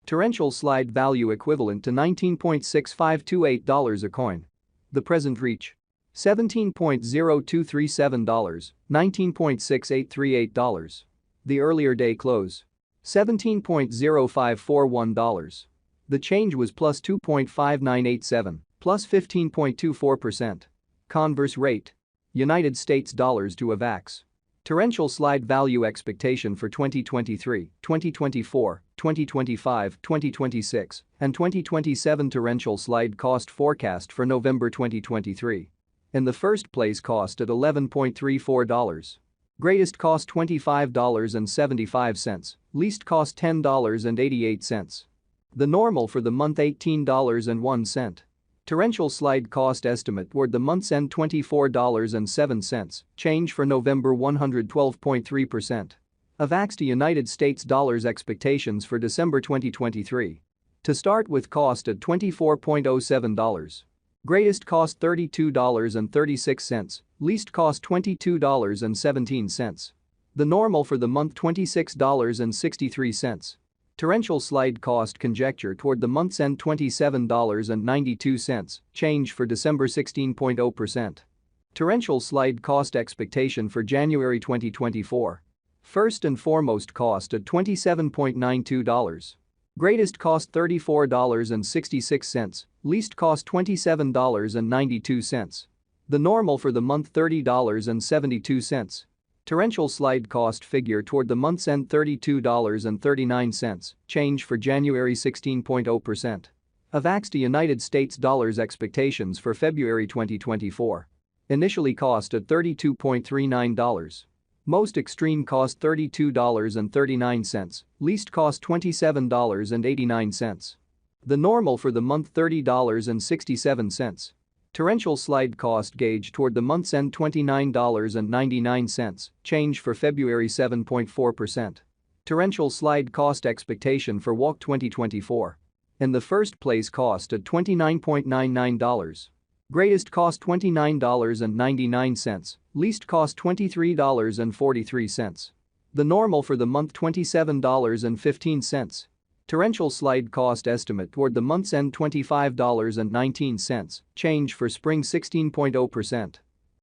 Torrential slide value equivalent to $19.6528 a coin. The present reach. $17.0237, $19.6838. The earlier day close. $17.0541. The change was plus 2.5987, plus 15.24%. Converse rate. United States dollars to Avax. Torrential slide value expectation for 2023, 2024, 2025, 2026, and 2027. Torrential slide cost forecast for November 2023. In the first place, cost at $11.34. Greatest cost $25.75, least cost $10.88. The normal for the month $18.01. Torrential slide cost estimate toward the month's end $24.07, change for November 112.3%. Avax to United States dollars expectations for December 2023. To start with, cost at $24.07. Greatest cost $32.36, least cost $22.17. The normal for the month $26.63. Torrential slide cost conjecture toward the month's end $27.92, change for December 16.0%. Torrential slide cost expectation for January 2024. First and foremost, cost at $27.92. Greatest cost $34.66, least cost $27.92. The normal for the month $30.72. Torrential slide cost figure toward the month's end $32.39, change for January 16.0%. Avax to United States dollars expectations for February 2024. Initially cost at $32.39. Most extreme cost $32.39, least cost $27.89. The normal for the month $30.67. Torrential slide cost gauge toward the month's end $29.99, change for February 7.4%. Torrential slide cost expectation for WALK 2024. In the first place, cost at $29.99. Greatest cost $29.99, least cost $23.43. The normal for the month $27.15. Torrential slide cost estimate toward the month's end $25.19, change for spring 16.0%.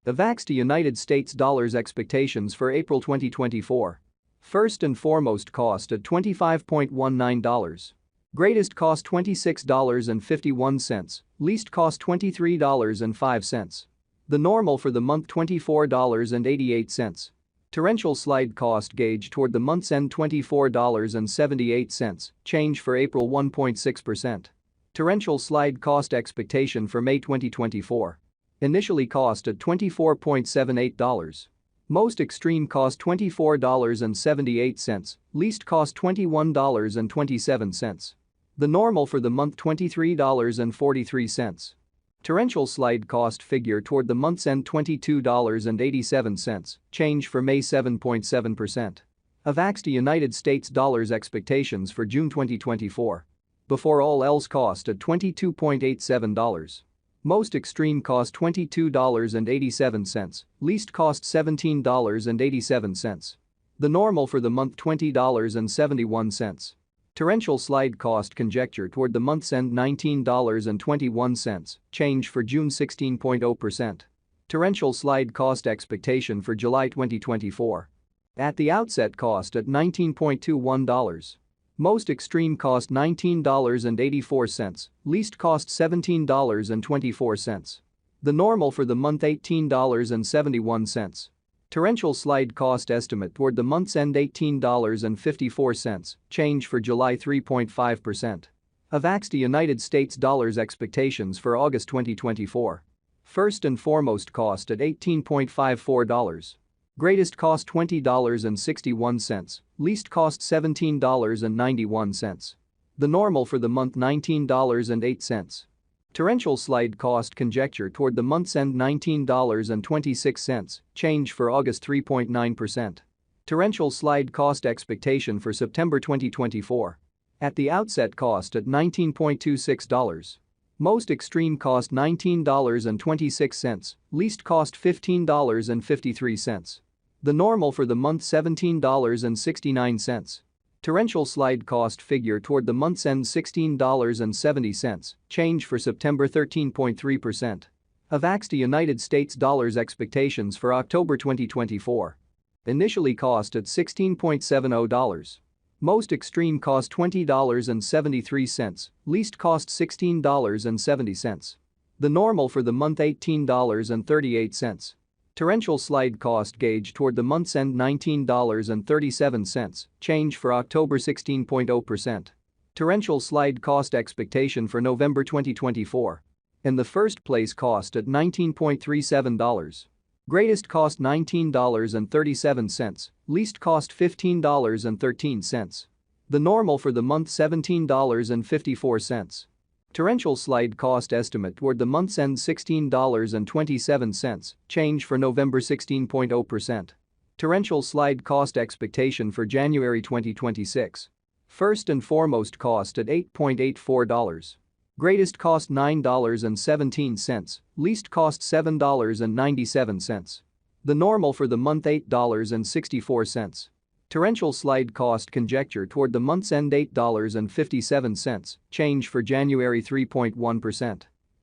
Avax to United States dollars expectations for April 2024. First and foremost, cost at $25.19. Greatest cost $26.51, least cost $23.05. The normal for the month $24.88. Torrential slide cost gauge toward the month's end $24.78, change for April 1.6%. Torrential slide cost expectation for May 2024. Initially cost at $24.78. Most extreme cost $24.78, least cost $21.27. The normal for the month $23.43. Torrential slide cost figure toward the month's end $22.87, change for May 7.7%. Avax to United States dollars expectations for June 2024. Before all else, cost at $22.87. Most extreme cost $22.87, least cost $17.87. The normal for the month $20.71. Torrential slide cost conjecture toward the month's end $19.21, change for June 16.0%. Torrential slide cost expectation for July 2024. At the outset, cost at $19.21. Most extreme cost $19.84, least cost $17.24. The normal for the month $18.71. Torrential slide cost estimate toward the month's end $18.54, change for July 3.5%. Avax to United States dollars expectations for August 2024. First and foremost, cost at $18.54. Greatest cost $20.61, least cost $17.91. The normal for the month $19.08. Torrential slide cost conjecture toward the month's end $19.26, change for August 3.9%. Torrential slide cost expectation for September 2024. At the outset, cost at $19.26. Most extreme cost $19.26, least cost $15.53. The normal for the month $17.69. Torrential slide cost figure toward the month's end $16.70, change for September 13.3%. Avax United States dollars expectations for October 2024. Initially cost at $16.70. Most extreme cost $20.73, least cost $16.70. The normal for the month $18.38. Torrential slide cost gauge toward the month's end $19.37, change for October 16.0%. Torrential slide cost expectation for November 2024. In the first place cost at $19.37. Greatest cost $19.37, least cost $15.13. The normal for the month $17.54. Torrential slide cost estimate toward the month's end $16.27, change for November 16.0%. Torrential slide cost expectation for January 2026. First and foremost cost at $8.84. Greatest cost $9.17, least cost $7.97. The normal for the month $8.64. Torrential slide cost conjecture toward the month's end $8.57, change for January 3.1%.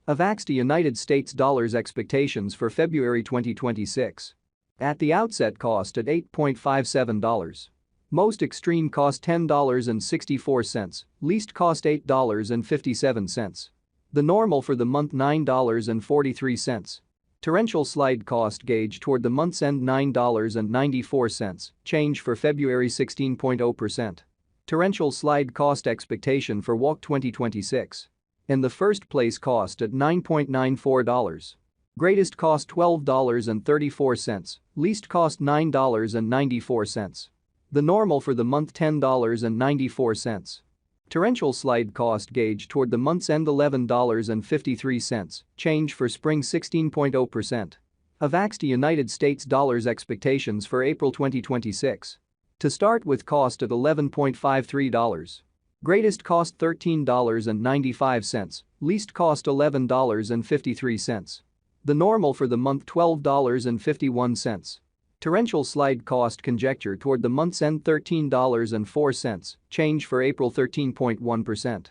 Avax United States dollars expectations for February 2026. At the outset cost at $8.57. Most extreme cost $10.64, least cost $8.57. The normal for the month $9.43. Torrential slide cost gauge toward the month's end $9.94, change for February 16.0%. Torrential slide cost expectation for WALK 2026. In the first place cost at $9.94. Greatest cost $12.34, least cost $9.94. The normal for the month $10.94. Torrential slide cost gauge toward the month's end $11.53, change for spring 16.0%. Avax United States dollars expectations for April 2026. To start with cost at $11.53. Greatest cost $13.95, least cost $11.53. The normal for the month $12.51. Torrential slide cost conjecture toward the month's end $13.04, change for April 13.1%.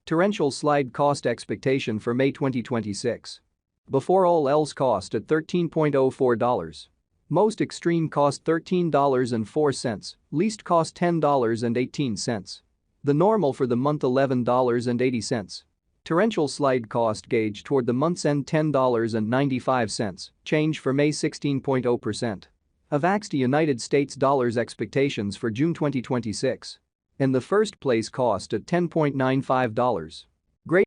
Torrential slide cost expectation for May 2026. Before all else cost at $13.04. Most extreme cost $13.04, least cost $10.18. The normal for the month $11.80. Torrential slide cost gauge toward the month's end $10.95, change for May 16.0%. Avax United States dollars expectations for June 2026. In the first place cost at $10.95.